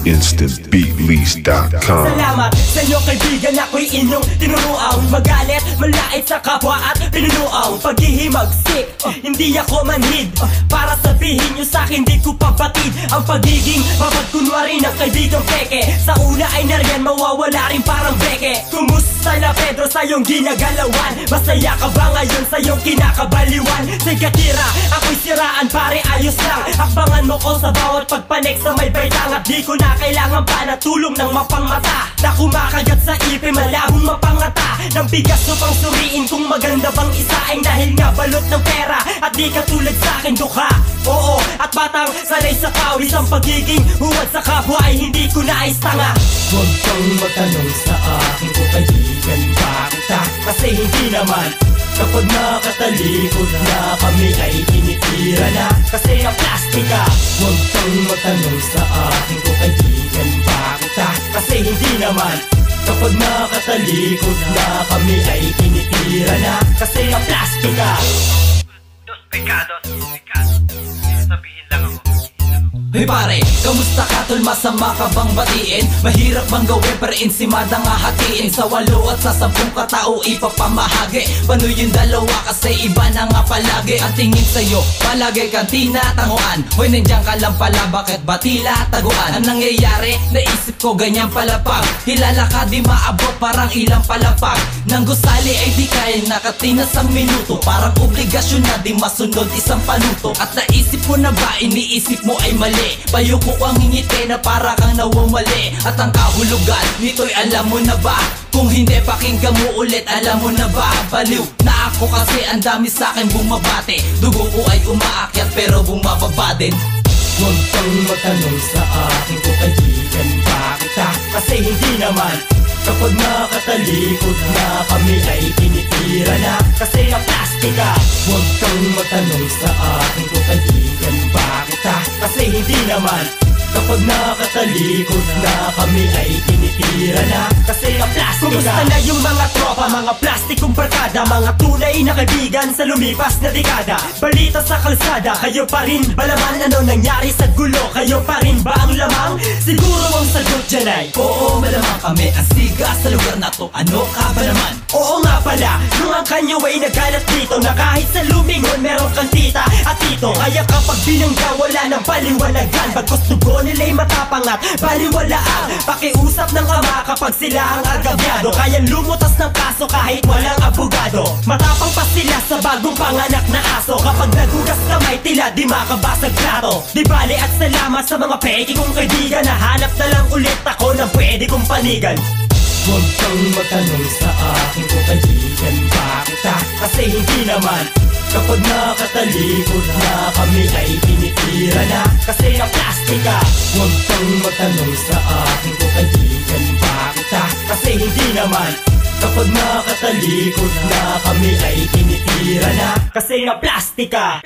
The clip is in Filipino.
instantbeatlease.com. Salamat sa inyo kaibigan, ako'y inyong tinuruang magalit, malait sa kapwa at pinunuang paghihimagsik. Hindi ako manhid para sabihin nyo sa'kin di ko pabatid ang pagiging mapagkunwari ng kaibigang peke. Sa una ay nariyan, mawawala rin parang beke. Kumusta na Pedro sa iyong ginagalawan? Masaya ka ba ngayon sa iyong kinakabaliwan? Sige tira, ako'y siraan pare, ayos lang. Akbangan mo ko sa bawat pagpanik sa may baitang. At di ko na kailangan pa na tulong ng mapangmata na kumakagat sa ipin, malabong mapangata ng bigas upang suriin kung maganda bang isaing. Dahil nga balot ng pera at di katulad sa'kin dukha. Oo, at batang sanay sa kawis, ang pagiging huwad sa kapwa ay hindi ko nais tanga. Huwag kang magtanong sa akin kung kaibigan ba kita, kasi hindi naman. Kapag nakatalikod na kami ay tinitira na, kasi na plastika. Huwag kang magtanong sa akin kung kaibigan ba kita, kasi hindi naman. Kapag nakatalikod na kami ay tinitira na, kasi na plastika. Dos pecados, sabihin lang ako. Hey pare, kamusta ka tol? Masama ka bang batiin? Mahirap bang gawin pero insimada nga hatiin? Sa 8 at sa 10 katao ipapamahagi. Paano yung dalawa kasi iba na nga palagi? Ang tingin sa'yo, palagi kang tinatanguan. Hoy nandiyan ka lang pala, bakit ba tila taguan? Ang nangyayari, naisip ko ganyan palapag. Hilala ka di maabot, parang ilang palapag. Nang gusali ay di kaya nakatinas ang minuto. Parang obligasyon na di masunod isang panuto. At naisip mo na ba, iniisip mo ay mali? Payuko ang ngingiti na para kang nawawali. At ang kahulugan nito'y alam mo na ba? Kung hindi pakinggan mo ulit, alam mo na ba? Baliw na ako kasi ang dami sa'kin bumabate. Dugo ko ay umaakyat pero bumababa din. Huwag kang magtanong sa akin kung kaibigan ba kita, kasi hindi naman. Kapag nakatalikod na kami ay tinitira na, kasi na plastika. Huwag kang magtanong sa akin kung kaibigan ba kita, kasi hindi naman. Kapag nakatalikod na kami ay tinitira na, kasi na plastika. Kumusta na yung mga tropa, mga plastikong barkada, mga tunay na kaibigan sa lumipas na dekada? Balita sa kalsada, kayo pa rin ba laman? Ano nangyari sa gulo? Kayo pa rin ba ang lamang? Siguro ang sagot dyan ay oo, malamang kami ang siga sa lugar na to. Ano ka ba naman? oo nga pala, nung ang kanyo ay nagalat dito, na kahit sa lumingon meron kang tita at tito. Kaya kapag binangga wala ng paliwanagan, bagkos dugo nila'y matapang at baliwalaan. Pakiusap ng ama kapag sila ang agabyado, kaya lumutas ng kaso kahit walang abogado. Matapang pa sila sa bagong panganak na aso. Kapag nagugas kamay tila di makabasag plato. Di bale at salamat sa mga peki kong kaibigan, nahanap na lang ulit ako ng pwede kong panigan. Huwag kang magtanong sa akin kung kaibigan ba kita, kasi hindi naman. Kapag nakatalikod na kami ay tinitira na, kasi na plastika. Huwag kang magtanong sa akin kung kaibigan ba kita, kasi hindi naman. Kapag nakatalikod na kami ay tinitira na, kasi na plastika.